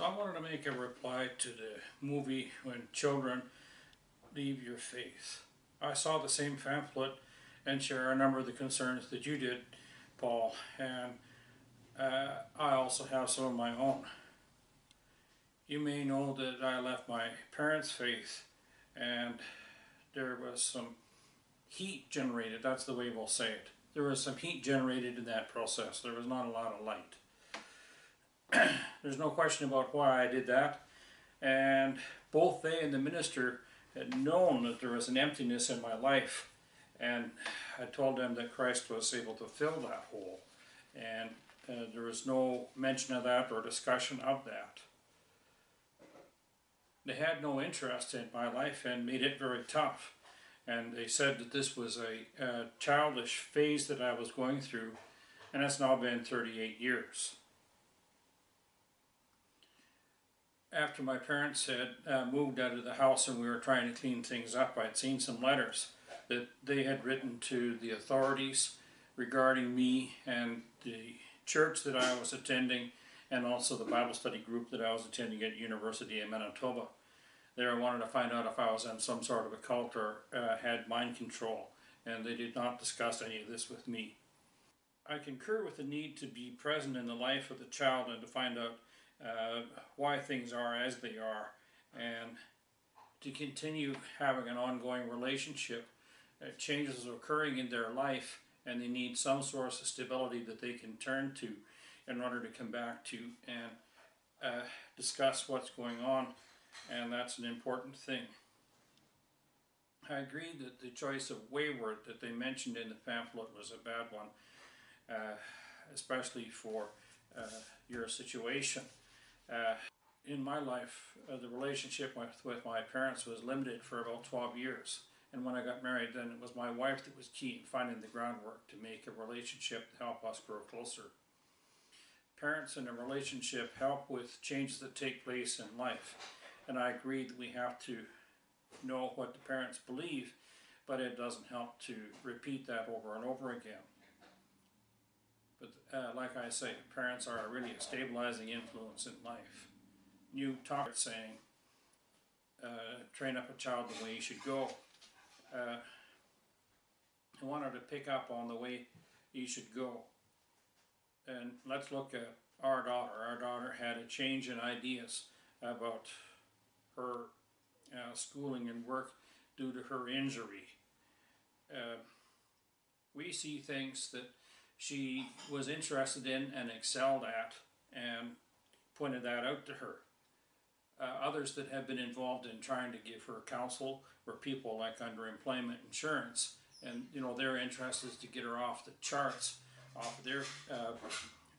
So I wanted to make a reply to the movie When Children Leave Your Faith. I saw the same pamphlet and share a number of the concerns that you did, Paul, and I also have some of my own. You may know that I left my parents' faith and there was some heat generated, that's the way we'll say it. There was some heat generated in that process. There was not a lot of light. There's no question about why I did that, and both they and the minister had known that there was an emptiness in my life, and I told them that Christ was able to fill that hole, and there was no mention of that or discussion of that. They had no interest in my life and made it very tough, and they said that this was a childish phase that I was going through, and it's now been 38 years. After my parents had moved out of the house and we were trying to clean things up, I'd seen some letters that they had written to the authorities regarding me and the church that I was attending, and also the Bible study group that I was attending at University of Manitoba. They wanted to find out if I was in some sort of a cult or had mind control, and they did not discuss any of this with me. I concur with the need to be present in the life of the child and to find out why things are as they are, and to continue having an ongoing relationship. Changes are occurring in their life and they need some source of stability that they can turn to in order to come back to and discuss what's going on, and that's an important thing. I agree that the choice of wayward that they mentioned in the pamphlet was a bad one, especially for your situation. In my life, the relationship with my parents was limited for about 12 years. And when I got married, then it was my wife that was key in finding the groundwork to make a relationship to help us grow closer. Parents in a relationship help with changes that take place in life. And I agree that we have to know what the parents believe, but it doesn't help to repeat that over and over again. But like I say, parents are really a stabilizing influence in life. You talk about saying, train up a child the way he should go. I wanted to pick up on the way he should go. And let's look at our daughter. Our daughter had a change in ideas about her schooling and work due to her injury. We see things that she was interested in and excelled at and pointed that out to her. Others that have been involved in trying to give her counsel were people like underemployment insurance, and their interest is to get her off the charts, off of their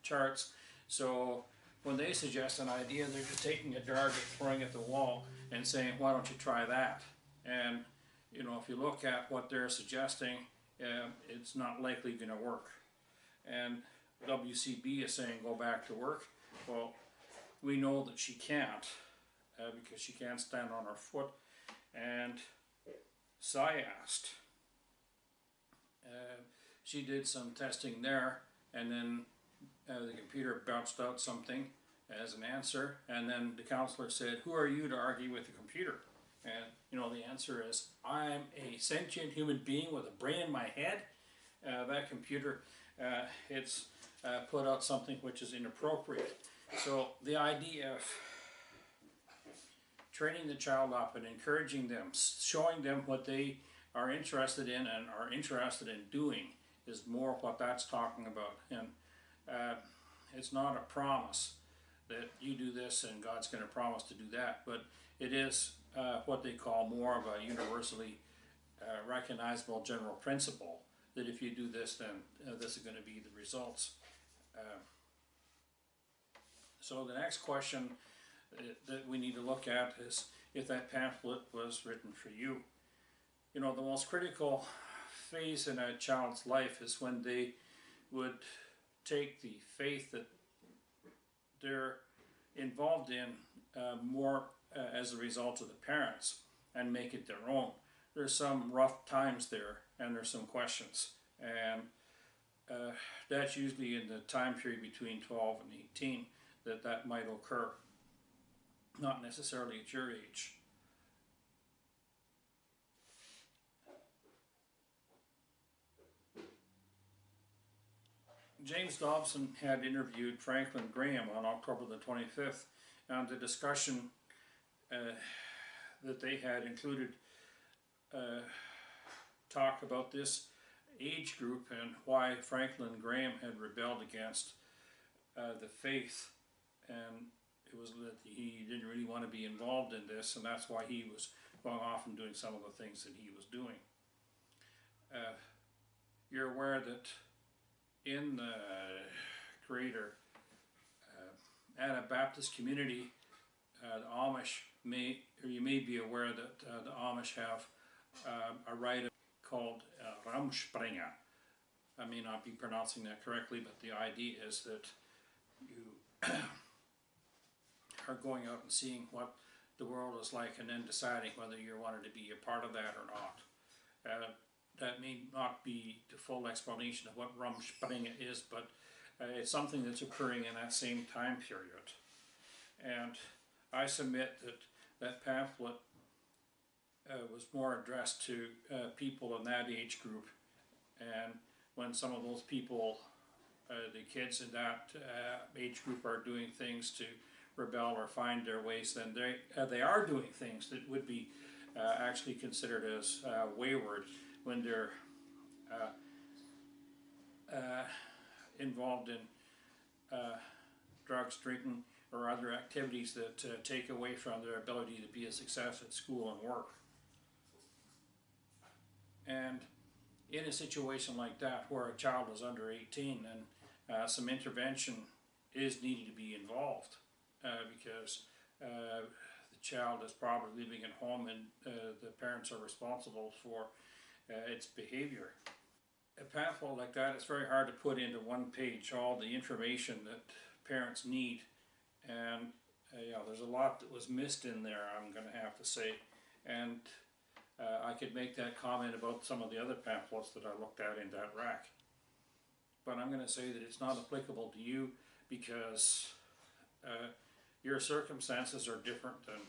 charts. So when they suggest an idea, they're just taking a dart and throwing it at the wall and saying, why don't you try that? And if you look at what they're suggesting, it's not likely going to work. And WCB is saying go back to work. Well, we know that she can't because she can't stand on her foot. And SciAst, she did some testing there, and then the computer bounced out something as an answer, and then the counselor said, who are you to argue with the computer? And the answer is, I'm a sentient human being with a brain in my head. That computer, it's put out something which is inappropriate. So the idea of training the child up and encouraging them, showing them what they are interested in and are interested in doing is more what that's talking about. And it's not a promise that you do this and God's going to promise to do that, but it is what they call more of a universally recognizable general principle, that if you do this, then this is going to be the results. So the next question that we need to look at is if that pamphlet was written for you. The most critical phase in a child's life is when they would take the faith that they're involved in more as a result of the parents and make it their own. There's some rough times there and there's some questions, and that's usually in the time period between 12 and 18 that might occur. not necessarily at your age. James Dobson had interviewed Franklin Graham on October the 25th, and the discussion that they had included talk about this age group and why Franklin Graham had rebelled against the faith, and it was that he didn't really want to be involved in this, and that's why he was going off and doing some of the things that he was doing. You're aware that in the greater Anabaptist community, the Amish you may be aware that the Amish have a rite called Rumspringa. I may not be pronouncing that correctly, but the idea is that you are going out and seeing what the world is like and then deciding whether you wanted to be a part of that or not. That may not be the full explanation of what Rumspringa is, but it's something that's occurring in that same time period. And I submit that that pamphlet was more addressed to people in that age group, and when some of those people, the kids in that age group, are doing things to rebel or find their ways, then they are doing things that would be actually considered as wayward when they're involved in drugs, drinking, or other activities that take away from their ability to be a success at school and work. And in a situation like that, where a child is under 18, then some intervention is needed to be involved, because the child is probably living at home and the parents are responsible for its behavior. A pamphlet like that, it's very hard to put into one page all the information that parents need, and there's a lot that was missed in there, I'm going to have to say. And I could make that comment about some of the other pamphlets that I looked at in that rack, but I'm going to say that it's not applicable to you because your circumstances are different than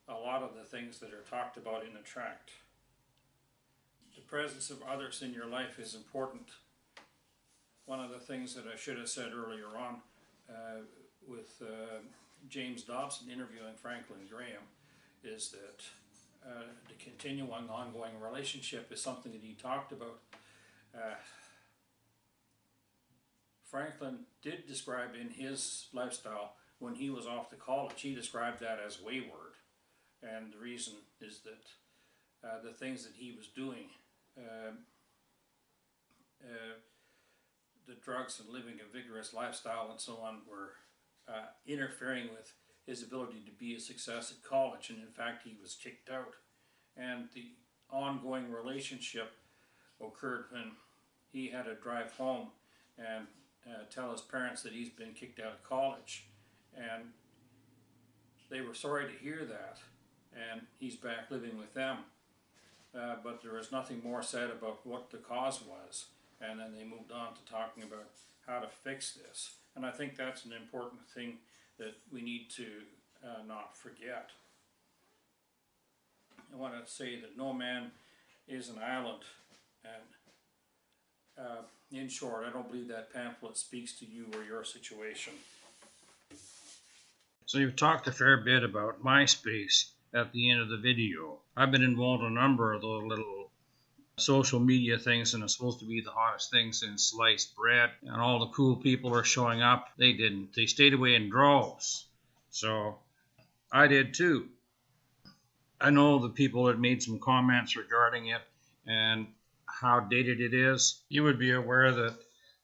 a lot of the things that are talked about in the tract. The presence of others in your life is important. One of the things that I should have said earlier on with James Dobson interviewing Franklin Graham is that the continuing ongoing relationship is something that he talked about. Franklin did describe in his lifestyle when he was off to college, he described that as wayward, and the reason is that the things that he was doing, the drugs and living a vigorous lifestyle and so on, were interfering with his ability to be a success at college, and in fact he was kicked out. And the ongoing relationship occurred when he had to drive home and tell his parents that he's been kicked out of college, and they were sorry to hear that, and he's back living with them, but there was nothing more said about what the cause was, and then they moved on to talking about how to fix this. And I think that's an important thing that we need to not forget. I want to say that no man is an island, and in short, I don't believe that pamphlet speaks to you or your situation. So you've talked a fair bit about MySpace at the end of the video. I've been involved in a number of those little social media things, and it's supposed to be the hottest thing since sliced bread, and all the cool people are showing up. They didn't. They stayed away in droves. So I did too. I know the people that made some comments regarding it and how dated it is. You would be aware that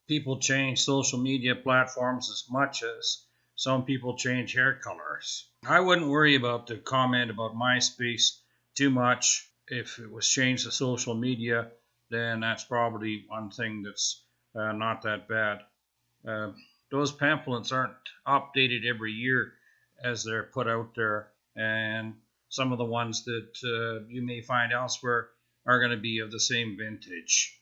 people change social media platforms as much as some people change hair colors. I wouldn't worry about the comment about MySpace too much. If it was changed to social media, then that's probably one thing that's not that bad. Those pamphlets aren't updated every year as they're put out there, and some of the ones that you may find elsewhere are going to be of the same vintage.